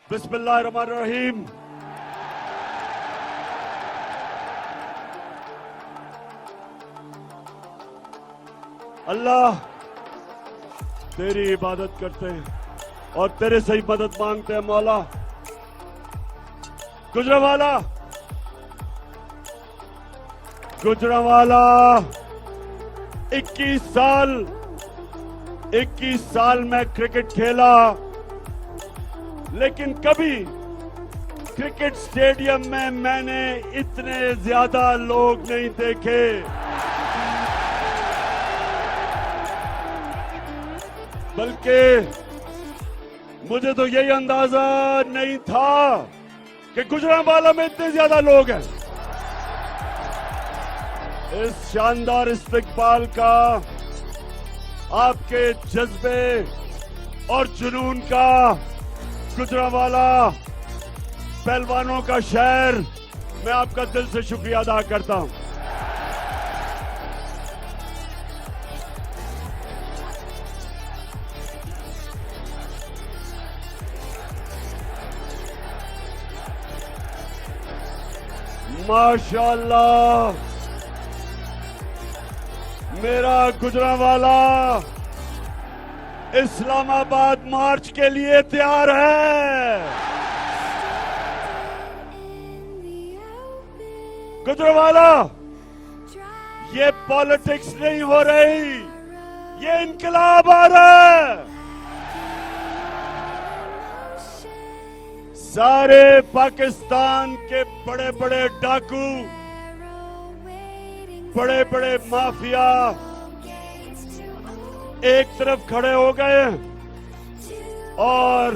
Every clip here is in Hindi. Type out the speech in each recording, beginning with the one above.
बिस्मिल्लाहिर्रहमानिर्रहीम। अल्लाह तेरी इबादत करते हैं और तेरे से ही मदद मांगते हैं मौला। गुजरांवाला 21 साल मैं क्रिकेट खेला, लेकिन कभी क्रिकेट स्टेडियम में मैंने इतने ज्यादा लोग नहीं देखे। बल्कि मुझे तो यही अंदाजा नहीं था कि गुजरांवाला में इतने ज्यादा लोग हैं। इस शानदार इस्तकबाल का, आपके जज्बे और जुनून का, गुजरांवाला पहलवानों का शहर, मैं आपका दिल से शुक्रिया अदा करता हूं। माशाअल्लाह, मेरा गुजरांवाला इस्लामाबाद मार्च के लिए तैयार है। गुजरांवाला, ये पॉलिटिक्स नहीं हो रही, ये इनकलाब आ रहा है। सारे पाकिस्तान के बड़े बड़े डाकू, बड़े बड़े माफिया एक तरफ खड़े हो गए और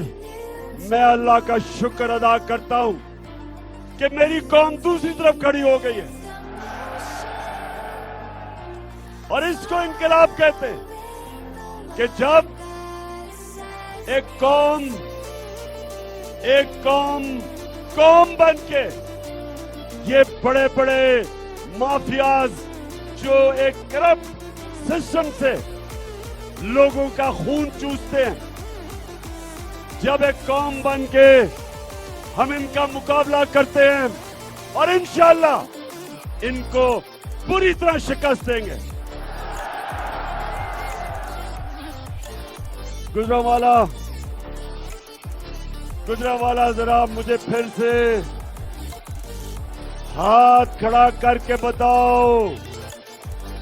मैं अल्लाह का शुक्र अदा करता हूं कि मेरी कौम दूसरी तरफ खड़ी हो गई है। और इसको इनकलाब कहते हैं कि जब एक कौम बन के ये बड़े बड़े माफियाज जो एक करप्ट सिस्टम से लोगों का खून चूसते हैं, जब एक कौम बन के हम इनका मुकाबला करते हैं और इंशाअल्लाह इनको पूरी तरह शिकस्त देंगे। गुजरांवाला जरा मुझे फिर से हाथ खड़ा करके बताओ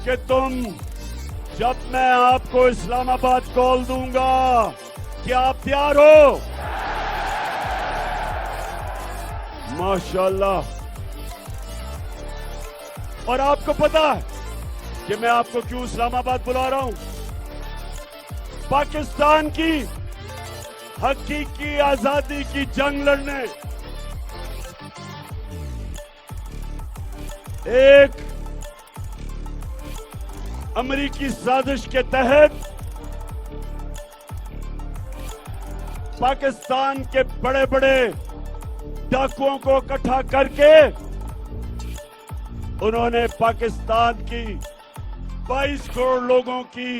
कि तुम, जब मैं आपको इस्लामाबाद कॉल दूंगा, क्या आप तैयार हो? माशाअल्लाह। और आपको पता है कि मैं आपको क्यों इस्लामाबाद बुला रहा हूं? पाकिस्तान की हकीकी आजादी की जंग लड़ने एक अमेरिकी साजिश के तहत पाकिस्तान के बड़े बड़े डाकुओं को इकट्ठा करके उन्होंने पाकिस्तान की 22 करोड़ लोगों की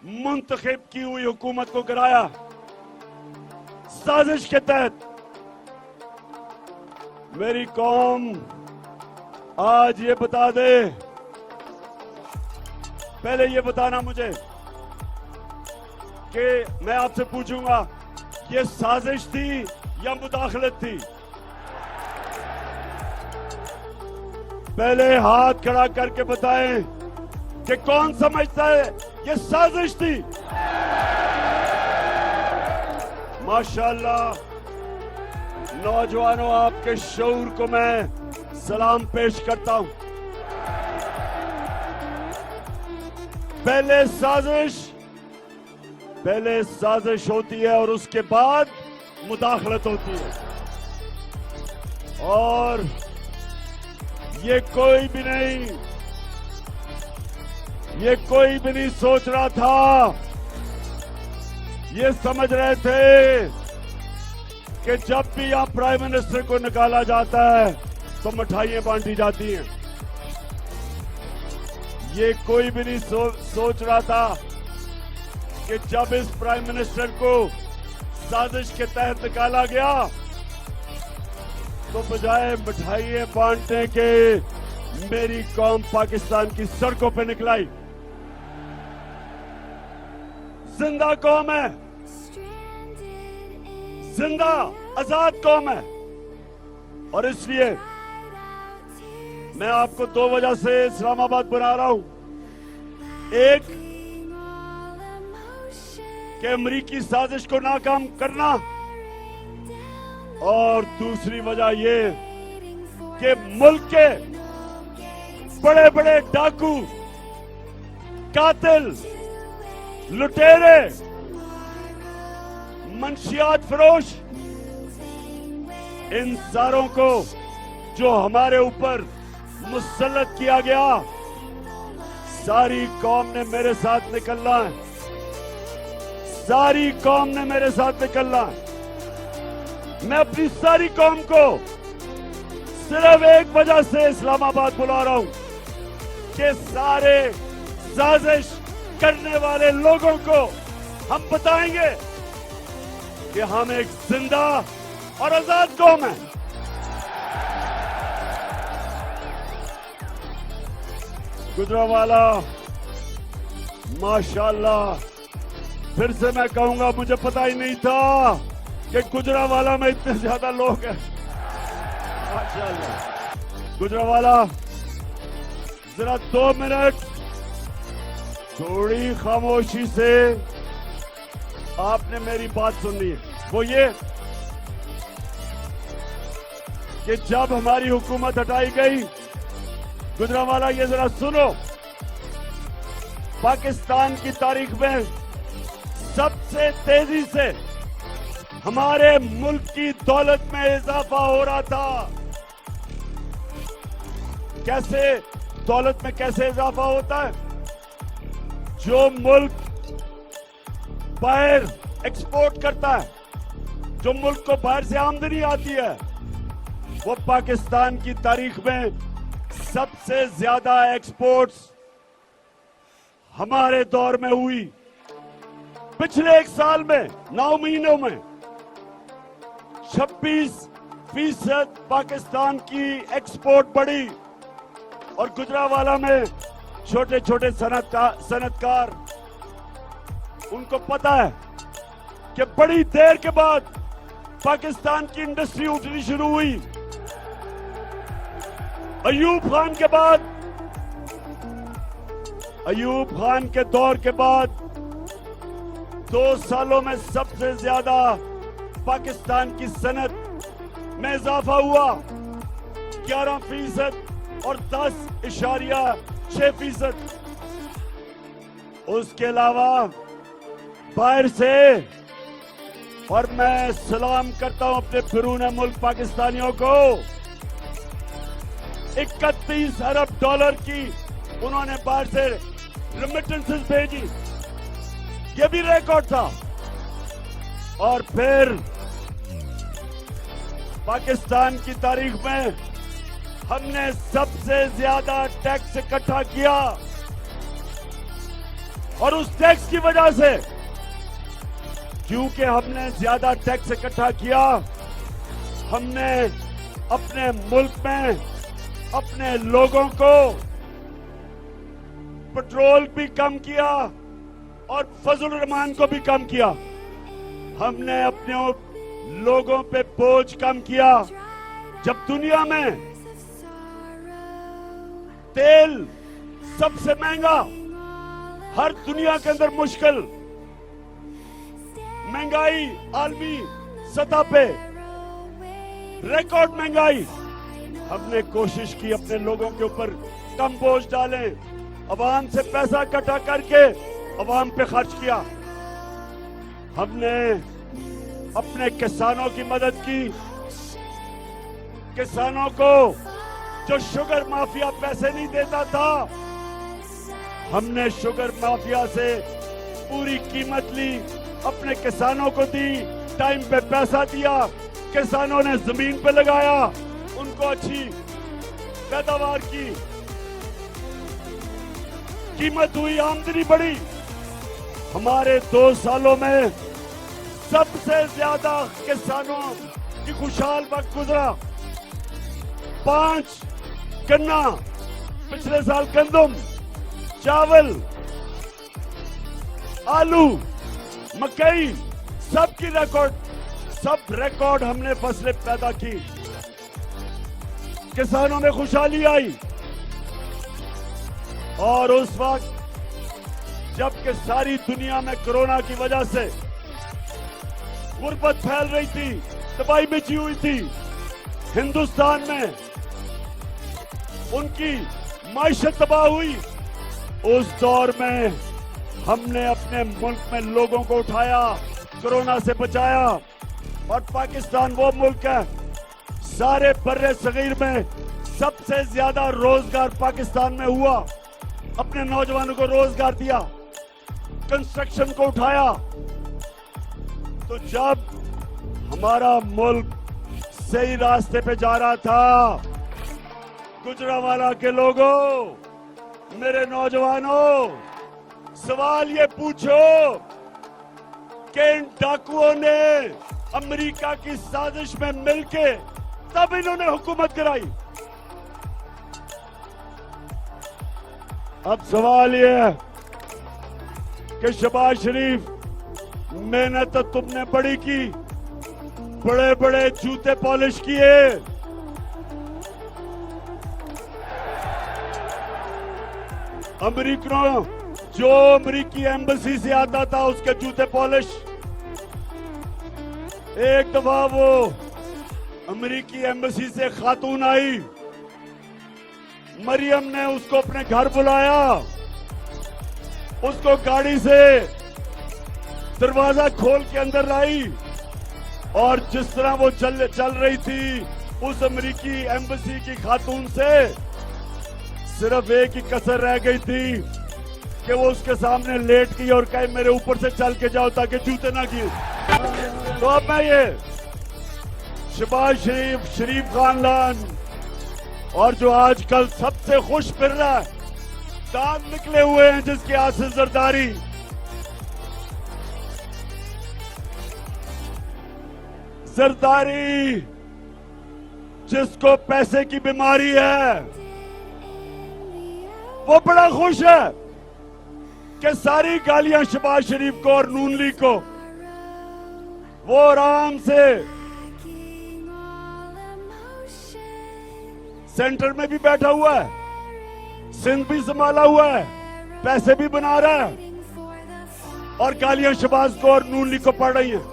मुंतखब की हुई हुकूमत को गिराया। साजिश के तहत मेरी कौम आज ये बता दे, पहले ये बताना मुझे कि मैं आपसे पूछूंगा, ये साजिश थी या मुदाखलत थी? पहले हाथ खड़ा करके बताएं कि कौन समझता है ये साजिश थी? माशाअल्लाह। नौजवानों, आपके शऊर को मैं सलाम पेश करता हूं। पहले साजिश होती है और उसके बाद मुदाखलत होती है। और ये कोई भी नहीं सोच रहा था, ये समझ रहे थे कि जब भी यहां प्राइम मिनिस्टर को निकाला जाता है तो मिठाइयां बांटी जाती हैं। ये कोई भी नहीं सोच रहा था कि जब इस प्राइम मिनिस्टर को साजिश के तहत निकाला गया तो बजाय मिठाइयाँ बांटने के मेरी कौम पाकिस्तान की सड़कों पे निकलाई। जिंदा कौम है, जिंदा आजाद कौम है। और इसलिए मैं आपको दो वजह से इस्लामाबाद बुला रहा हूं। एक कि अमरीकी साजिश को नाकाम करना, और दूसरी वजह ये कि मुल्क के बड़े बड़े डाकू, कातिल, लुटेरे, मंशियात फरोश, इन सारों को जो हमारे ऊपर मुसल्लत किया गया, सारी कौम ने मेरे साथ निकलना है। सारी कौम ने मेरे साथ निकलना है। मैं अपनी सारी कौम को सिर्फ एक वजह से इस्लामाबाद बुला रहा हूं कि सारे साजिश करने वाले लोगों को हम बताएंगे कि हम एक जिंदा और आजाद कौम है। गुजरावाला, माशाल्लाह, फिर से मैं कहूंगा, मुझे पता ही नहीं था कि गुजरावाला में इतने ज्यादा लोग हैं। माशाल्लाह। गुजरावाला, जरा 2 मिनट थोड़ी खामोशी से आपने मेरी बात सुननी है। वो ये कि जब हमारी हुकूमत हटाई गई, गुजरावाला ये जरा सुनो, पाकिस्तान की तारीख में सबसे तेजी से हमारे मुल्क की दौलत में इजाफा हो रहा था। कैसे दौलत में कैसे इजाफा होता है? जो मुल्क बाहर एक्सपोर्ट करता है, जो मुल्क को बाहर से आमदनी आती है, वो पाकिस्तान की तारीख में सबसे ज्यादा एक्सपोर्ट्स हमारे दौर में हुई। पिछले 1 साल में 9 महीनों में 26% पाकिस्तान की एक्सपोर्ट बढ़ी। और गुजरावाला में छोटे छोटे सनतकार, उनको पता है कि बड़ी देर के बाद पाकिस्तान की इंडस्ट्री उठनी शुरू हुई। अयूब खान के दौर के बाद 2 सालों में सबसे ज्यादा पाकिस्तान की सनत में इजाफा हुआ, 11% और 10.6%। उसके अलावा बाहर से, और मैं सलाम करता हूं अपने फिरून मुल्क पाकिस्तानियों को, 31 अरब डॉलर की उन्होंने बाहर से रेमिटेंसेस भेजी। ये भी रिकॉर्ड था। और फिर पाकिस्तान की तारीख में हमने सबसे ज्यादा टैक्स इकट्ठा किया, और उस टैक्स की वजह से, क्योंकि हमने ज्यादा टैक्स इकट्ठा किया, हमने अपने मुल्क में अपने लोगों को पेट्रोल भी कम किया और फजल रहमान को भी कम किया। हमने अपने लोगों पे बोझ कम किया। जब दुनिया में तेल सबसे महंगा, हर दुनिया के अंदर मुश्किल, महंगाई आलमी सतह पे रिकॉर्ड महंगाई, हमने कोशिश की अपने लोगों के ऊपर कम बोझ डालें, अवाम से पैसा इकट्ठा करके अवाम पे खर्च किया। हमने अपने किसानों की मदद की, किसानों को जो शुगर माफिया पैसे नहीं देता था, हमने शुगर माफिया से पूरी कीमत ली, अपने किसानों को दी, टाइम पे पैसा दिया, किसानों ने जमीन पे लगाया, उनको अच्छी पैदावार की, कीमत हुई, आमदनी बढ़ी। हमारे 2 सालों में सबसे ज्यादा किसानों की खुशहाल वक्त गुजरा। 5 गन्ना, पिछले साल गंदम, चावल, आलू, मकई, सब रिकॉर्ड हमने फसलें पैदा की। किसानों में खुशहाली आई। और उस वक्त जबकि सारी दुनिया में कोरोना की वजह से गुर्बत फैल रही थी, तबाही मची हुई थी, हिंदुस्तान में उनकी माइशत तबाह हुई। उस दौर में हमने अपने मुल्क में लोगों को उठाया, कोरोना से बचाया। और पाकिस्तान वो मुल्क है, सारे बर्रे सगीर में सबसे ज्यादा रोजगार पाकिस्तान में हुआ। अपने नौजवानों को रोजगार दिया, कंस्ट्रक्शन को उठाया। तो जब हमारा मुल्क सही रास्ते पे जा रहा था, गुजरांवाला के लोगों, मेरे नौजवानों, सवाल ये पूछो कि इन डाकुओं ने अमेरिका की साजिश में मिलके तब इन्होंने हुकूमत कराई। अब सवाल ये है कि शहबाज शरीफ, मेहनत तो तुमने बड़ी की, बड़े बड़े जूते पॉलिश किए, अमेरिकनों, जो अमेरिकी एम्बेसी से आता था उसके जूते पॉलिश। एक दफा वो अमेरिकी एम्बेसी से खातून आई, मरियम ने उसको अपने घर बुलाया, उसको गाड़ी से दरवाजा खोल के अंदर लाई, और जिस तरह वो चल रही थी उस अमेरिकी एम्बेसी की खातून से, सिर्फ एक ही कसर रह गई थी कि वो उसके सामने लेट गई और कहे मेरे ऊपर से चल के जाओ ताकि जूते ना गिरे। तो अब मैं ये शहबाज शरीफ, शरीफ खानदान, और जो आजकल सबसे खुश फिर रहा है, दांत निकले हुए हैं जिसके हाथ से जरदारी, जरदारी जिसको पैसे की बीमारी है, वो बड़ा खुश है कि सारी गालियां शहबाज शरीफ को और नून लीग को, वो आराम से सेंटर में भी बैठा हुआ है, सिंध भी संभाला हुआ है, पैसे भी बना रहा है, और गालियां शहबाज को और नून लीग को पड़ रही हैं।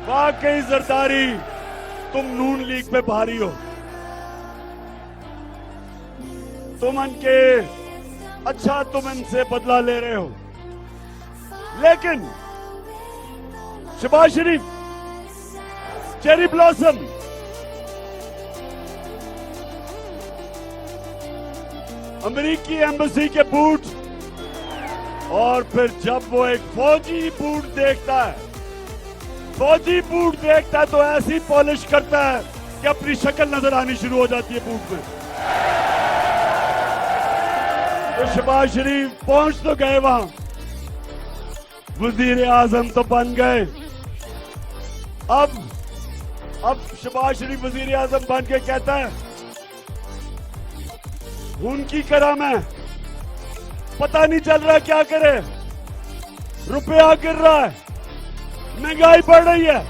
वाकई जरदारी, तुम नून लीग पे भारी हो, तुम इनके अच्छा, तुम इनसे बदला ले रहे हो। लेकिन शहबाज शरीफ चेरी ब्लॉसम, अमेरिकी एम्बेसी के बूट, और फिर जब वो एक फौजी बूट देखता है, तो ऐसी पॉलिश करता है कि अपनी शक्ल नजर आनी शुरू हो जाती है बूट में। तो शहबाज शरीफ पहुंच तो गए वहां, वजीर आजम तो बन गए। अब शहबाज शरीफ वजीर आजम बन के कहता है, उनकी करा मैं, पता नहीं चल रहा क्या करे, रुपया गिर रहा है, महंगाई बढ़ रही है,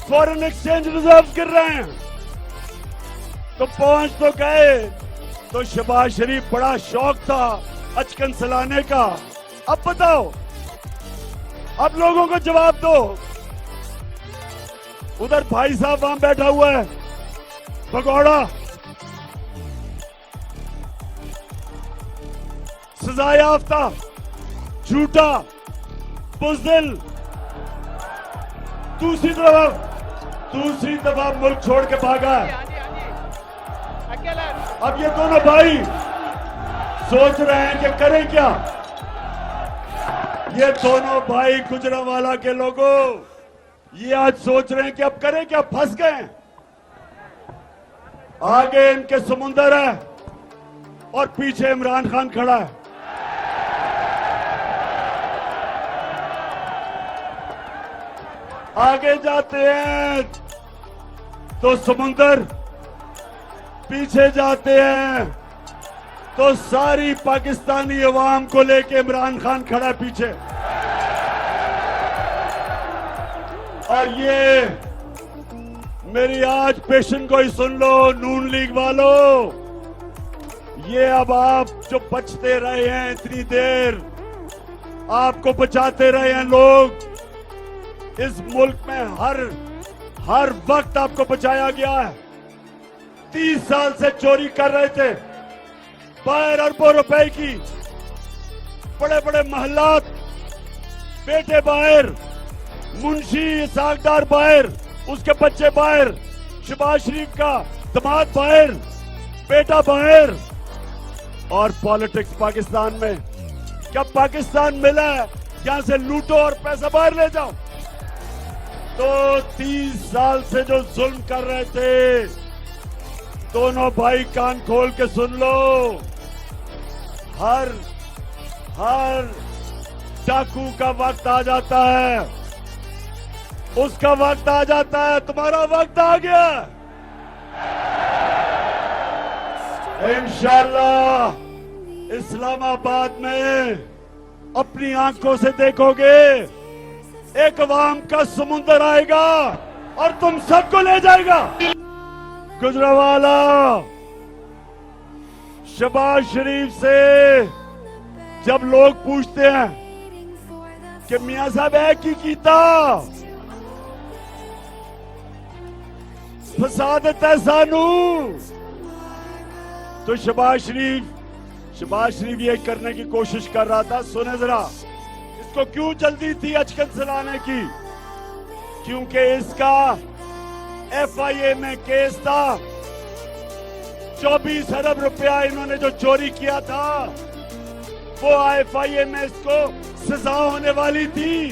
फॉरेन एक्सचेंज रिजर्व गिर रहे हैं। तो पहुंच तो गए, तो शहबाज शरीफ बड़ा शौक था अचकन सलाने का। अब बताओ, अब लोगों को जवाब दो। उधर भाई साहब वहां बैठा हुआ है, भगौड़ा, सजा याफ्ता, झूठा, बुज़दिल, दूसरी दफा मुल्क छोड़ के भागा है। अब ये दोनों भाई सोच रहे हैं कि करें क्या। ये दोनों भाई गुजरांवाला के लोगों, ये आज सोच रहे हैं कि अब करें क्या, फंस गए। आगे इनके समुंदर है और पीछे इमरान खान खड़ा है। आगे जाते हैं तो समुंदर पीछे जाते हैं, तो सारी पाकिस्तानी अवाम को लेके इमरान खान खड़ा है पीछे। और ये मेरी आज पेशन को ही सुन लो नून लीग वालों, ये अब आप जो बचते रहे हैं इतनी देर, आपको बचाते रहे हैं लोग। इस मुल्क में हर वक्त आपको बचाया गया है। 30 साल से चोरी कर रहे थे, बाहर अरबों रुपए की, बड़े बड़े महलात, बेटे बाहर, मुंशी सागदार बाहर, उसके बच्चे बाहर, शहबाज शरीफ का दामाद बाहर, बेटा बाहर। और पॉलिटिक्स पाकिस्तान में, क्या पाकिस्तान मिला है यहां से लूटो और पैसा बाहर ले जाओ? तो 30 साल से जो जुल्म कर रहे थे, दोनों भाई कान खोल के सुन लो, हर डाकू का वक्त आ जाता है, उसका वक्त आ जाता है, तुम्हारा वक्त आ गया। इंशाअल्लाह इस्लामाबाद में अपनी आंखों से देखोगे, एक अवाम का समुंदर आएगा और तुम सबको ले जाएगा। गुजरावाला शहबाज शरीफ से जब लोग पूछते हैं कि मियां साहब है की कीता फसाद तैसानू, तो शहबाज शरीफ ये करने की कोशिश कर रहा था। सुने जरा, इसको क्यों जल्दी थी अचकन चलाने की? क्योंकि इसका FIA में केस था, 24 अरब रुपया इन्होंने जो चोरी किया था, वो FIA में इसको सजा होने वाली थी।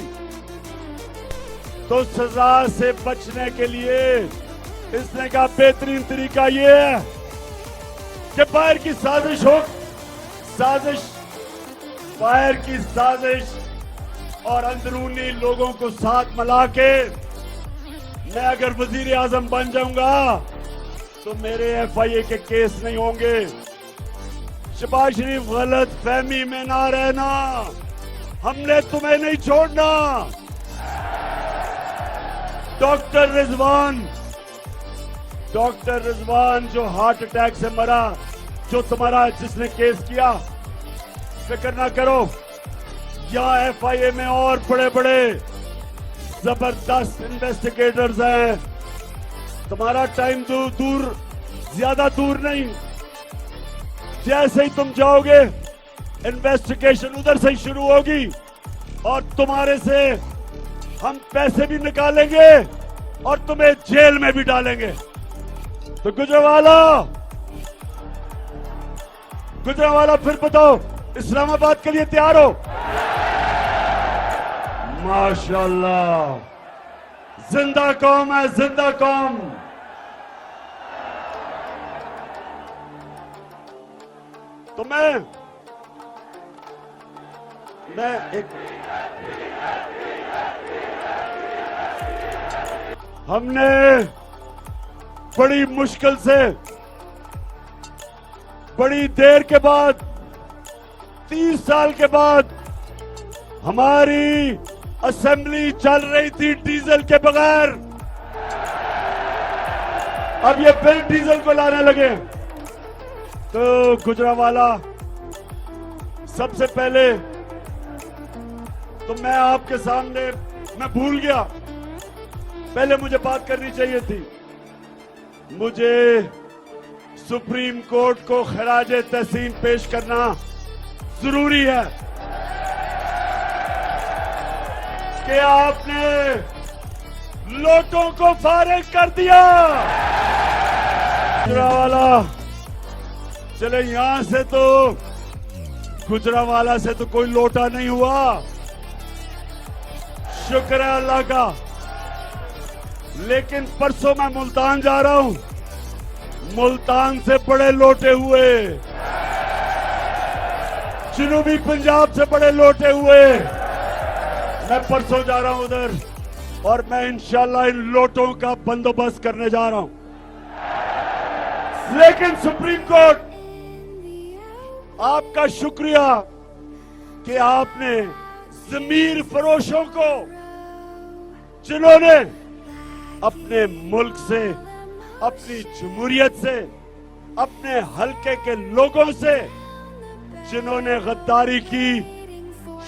तो सजा से बचने के लिए इसने कहा बेहतरीन तरीका ये है कि बाहर की साजिश और अंदरूनी लोगों को साथ मिला के मैं अगर वजीर आजम बन जाऊंगा तो मेरे FIA के केस नहीं होंगे। शहबाज शरीफ गलत फहमी में ना रहना, हमने तुम्हें नहीं छोड़ना। डॉक्टर रिजवान जो हार्ट अटैक से मरा, जो तुम्हारा जिसने केस किया, फिक्र ना करो, यहाँ FIA में और बड़े बड़े जबरदस्त इन्वेस्टिगेटर्स हैं। तुम्हारा टाइम ज्यादा दूर नहीं, जैसे ही तुम जाओगे इन्वेस्टिगेशन उधर से ही शुरू होगी और तुम्हारे से हम पैसे भी निकालेंगे और तुम्हें जेल में भी डालेंगे। तो गुजरावाला फिर बताओ, इस्लामाबाद के लिए तैयार हो? माशाल्लाह, जिंदा कौम है, जिंदा कौम। तो मैं हमने बड़ी मुश्किल से, बड़ी देर के बाद, 30 साल के बाद हमारी असेंबली चल रही थी डीजल के बगैर। अब ये फिर डीजल को लाने लगे। तो गुजरावाला, सबसे पहले तो मैं आपके सामने, मैं भूल गया, पहले मुझे बात करनी चाहिए थी। मुझे सुप्रीम कोर्ट को खराज तहसीन पेश करना जरूरी है कि आपने लोटों को फारिग कर दिया। गुजरावाला चले, यहां से तो गुजरावाला से तो कोई लोटा नहीं हुआ, शुक्र है अल्लाह का। लेकिन परसों मैं मुल्तान जा रहा हूं, मुल्तान से बड़े लोटे हुए, जनूबी पंजाब से बड़े लोटे हुए। मैं परसों जा रहा हूं उधर और मैं इंशाल्लाह इन लोटों का बंदोबस्त करने जा रहा हूं। लेकिन सुप्रीम कोर्ट आपका शुक्रिया कि आपने ज़मीर फरोशों को, जिन्होंने अपने मुल्क से, अपनी जमहूरियत से, अपने हलके के लोगों से जिन्होंने गद्दारी की,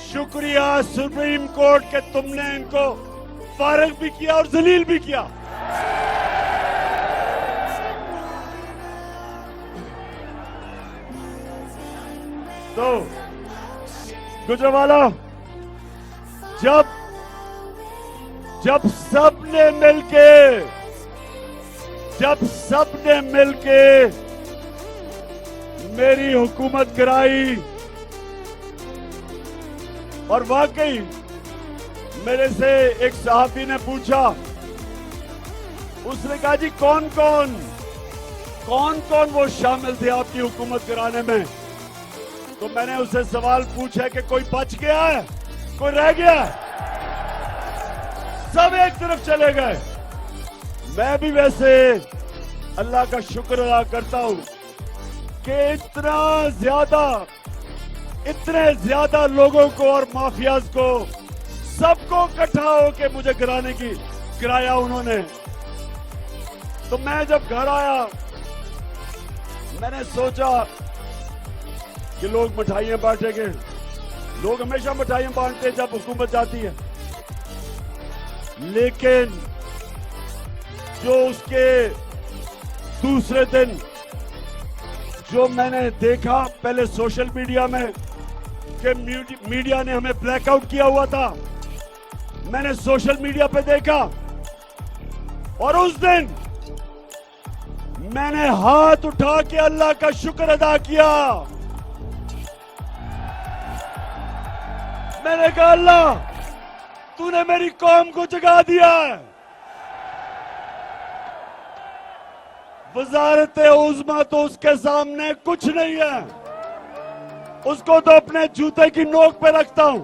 शुक्रिया सुप्रीम कोर्ट के तुमने इनको फारिग भी किया और जलील भी किया। तो गुजरावाला, जब सबने मिलके मेरी हुकूमत गिराई, और वाकई मेरे से एक सहाफी ने पूछा, उसने कहा जी कौन कौन वो शामिल थे आपकी हुकूमत गिराने में? तो मैंने उससे सवाल पूछा कि कोई बच गया है, कोई रह गया है? सब एक तरफ चले गए। मैं भी वैसे अल्लाह का शुक्र अदा करता हूं कि इतने ज्यादा लोगों को और माफियाज को, सबको इकट्ठा होके मुझे गिराया उन्होंने। तो मैं जब घर आया, मैंने सोचा कि लोग मिठाइयां बांटेंगे। लोग हमेशा मिठाइयां बांटते हैं जब हुकूमत जाती है, लेकिन जो उसके दूसरे दिन जो मैंने देखा, पहले सोशल मीडिया में कि मीडिया ने हमें ब्लैकआउट किया हुआ था, मैंने सोशल मीडिया पे देखा, और उस दिन मैंने हाथ उठा के अल्लाह का शुक्र अदा किया। मैंने कहा अल्लाह, तूने मेरी कौम को जगा दिया है। वजारत उज़्मा तो उसके सामने कुछ नहीं है, उसको तो अपने जूते की नोक पे रखता हूं।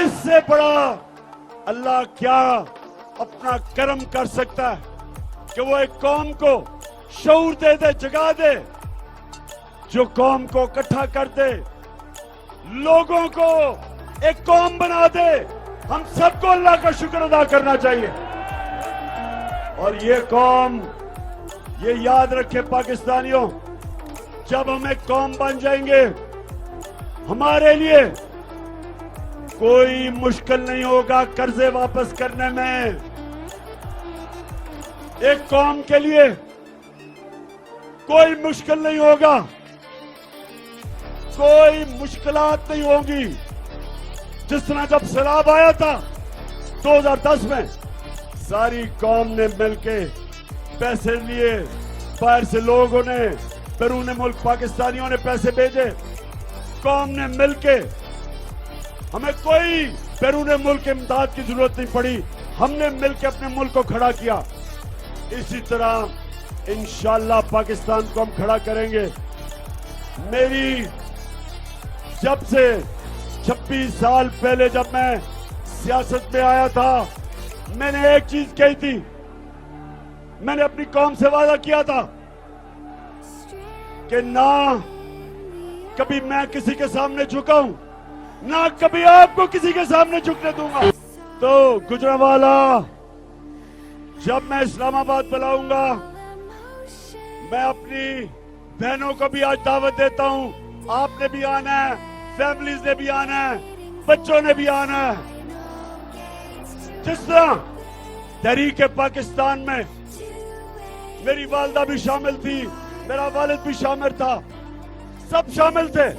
इससे बड़ा अल्लाह क्या अपना करम कर सकता है कि वो एक कौम को शऊर दे दे, जगा दे, जो कौम को इकट्ठा कर दे, लोगों को एक कौम बना दे। हम सबको अल्लाह का शुक्र अदा करना चाहिए। और ये कौम, ये याद रखे पाकिस्तानियों, जब हम एक कौम बन जाएंगे, हमारे लिए कोई मुश्किल नहीं होगा कर्जे वापस करने में। एक कौम के लिए कोई मुश्किल नहीं होगा, कोई मुश्किलात नहीं होगी। जिस तरह जब सैलाब आया था 2010 में, सारी कौम ने मिलके पैसे लिए, बाहर से लोगों ने, बैरून मुल्क पाकिस्तानियों ने पैसे भेजे, कौम ने मिलके, हमें कोई बैरून मुल्क इमदाद की जरूरत नहीं पड़ी, हमने मिलके अपने मुल्क को खड़ा किया। इसी तरह इंशाअल्लाह पाकिस्तान को हम खड़ा करेंगे। मेरी जब से 26 साल पहले जब मैं सियासत में आया था, मैंने एक चीज कही थी, मैंने अपनी कौम से वादा किया था कि ना कभी मैं किसी के सामने झुकाऊं, ना कभी आपको किसी के सामने झुकने दूंगा। तो गुजरावाला, जब मैं इस्लामाबाद बुलाऊंगा, मैं अपनी बहनों को भी आज दावत देता हूं, आपने भी आना है, फैमिलीज ने भी आना है, बच्चों ने भी आना है। जिस तरह तहरीक पाकिस्तान में मेरी वालदा भी शामिल थी, मेरा वालिद भी शामिल था, सब शामिल थे।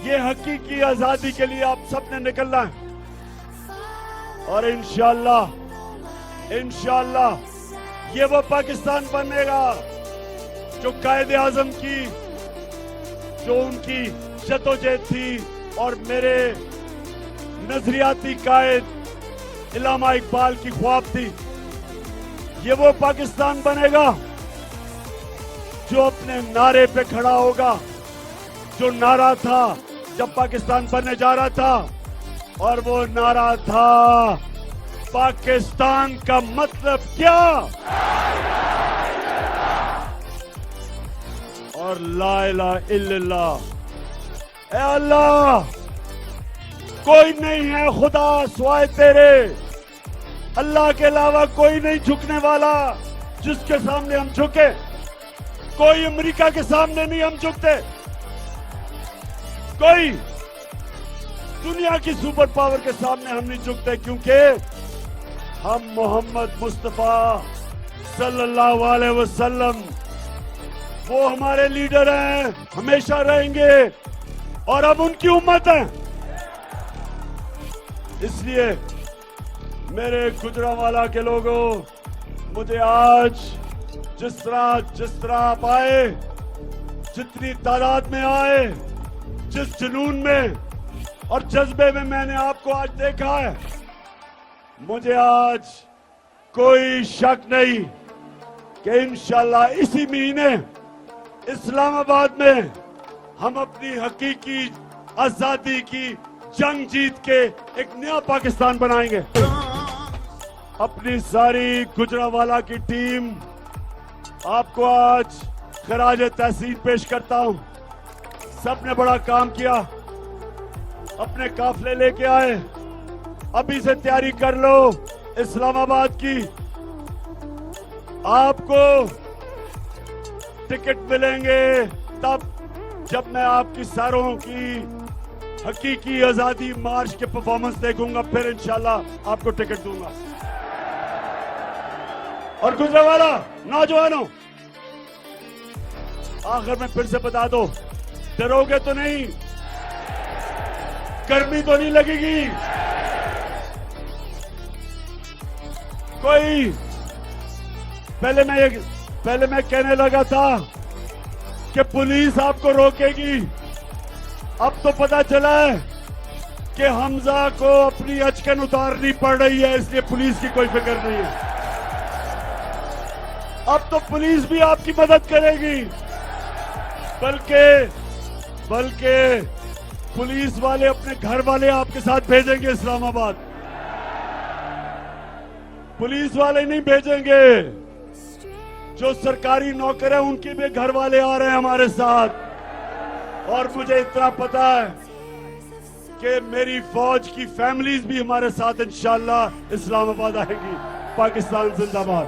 ये हकीकी आजादी के लिए आप सबने निकलना है और इंशाअल्लाह ये वो पाकिस्तान बनेगा जो कायदे आजम की, जो उनकी जद्दोजहद थी और मेरे नजरियाती कायद इलामा इकबाल की ख्वाब थी। ये वो पाकिस्तान बनेगा जो अपने नारे पे खड़ा होगा, जो नारा था जब पाकिस्तान बनने जा रहा था, और वो नारा था पाकिस्तान का मतलब क्या। और ला इलाहा इल्लल्लाह। ए अल्लाह, कोई नहीं है खुदा सिवाय तेरे, अल्लाह के अलावा कोई नहीं झुकने वाला जिसके सामने हम झुके। कोई अमेरिका के सामने नहीं हम झुकते, कोई दुनिया की सुपर पावर के सामने हम नहीं झुकते, क्योंकि हम मोहम्मद मुस्तफा सल्लल्लाहु अलैहि वसल्लम वो हमारे लीडर हैं, हमेशा रहेंगे और अब उनकी उम्मत है। इसलिए मेरे गुजरांवाला के लोगों, मुझे आज जिस तरह आप आए, जितनी तादाद में आए, जिस जुनून में और जज्बे में मैंने आपको आज देखा है, मुझे आज कोई शक नहीं कि इंशाल्लाह इसी महीने इस्लामाबाद में हम अपनी हकीकी आजादी की जंग जीत के एक नया पाकिस्तान बनाएंगे। अपनी सारी गुजरांवाला की टीम आपको आज खराज तहसीन पेश करता हूं। सबने बड़ा काम किया, अपने काफले लेके आए, अभी से तैयारी कर लो इस्लामाबाद की। आपको टिकट मिलेंगे तब जब मैं आपकी सारों की हकीकी आजादी मार्च के परफॉर्मेंस देखूंगा, फिर इंशाल्लाह आपको टिकट दूंगा। और गुजरांवाला नौजवानों, आखिर में फिर से बता दो, डरोगे तो नहीं? गर्मी तो नहीं लगेगी? कोई पहले मैं कहने लगा था कि पुलिस आपको रोकेगी, अब तो पता चला है कि हमजा को अपनी अचकन उतारनी पड़ रही है, इसलिए पुलिस की कोई फिक्र नहीं है। अब तो पुलिस भी आपकी मदद करेगी, बल्कि पुलिस वाले अपने घर वाले आपके साथ भेजेंगे इस्लामाबाद। पुलिस वाले नहीं भेजेंगे, जो सरकारी नौकर है उनके भी घर वाले आ रहे हैं हमारे साथ। और मुझे इतना पता है कि मेरी फौज की फैमिलीज भी हमारे साथ इंशाल्लाह इस्लामाबाद आएगी। पाकिस्तान जिंदाबाद।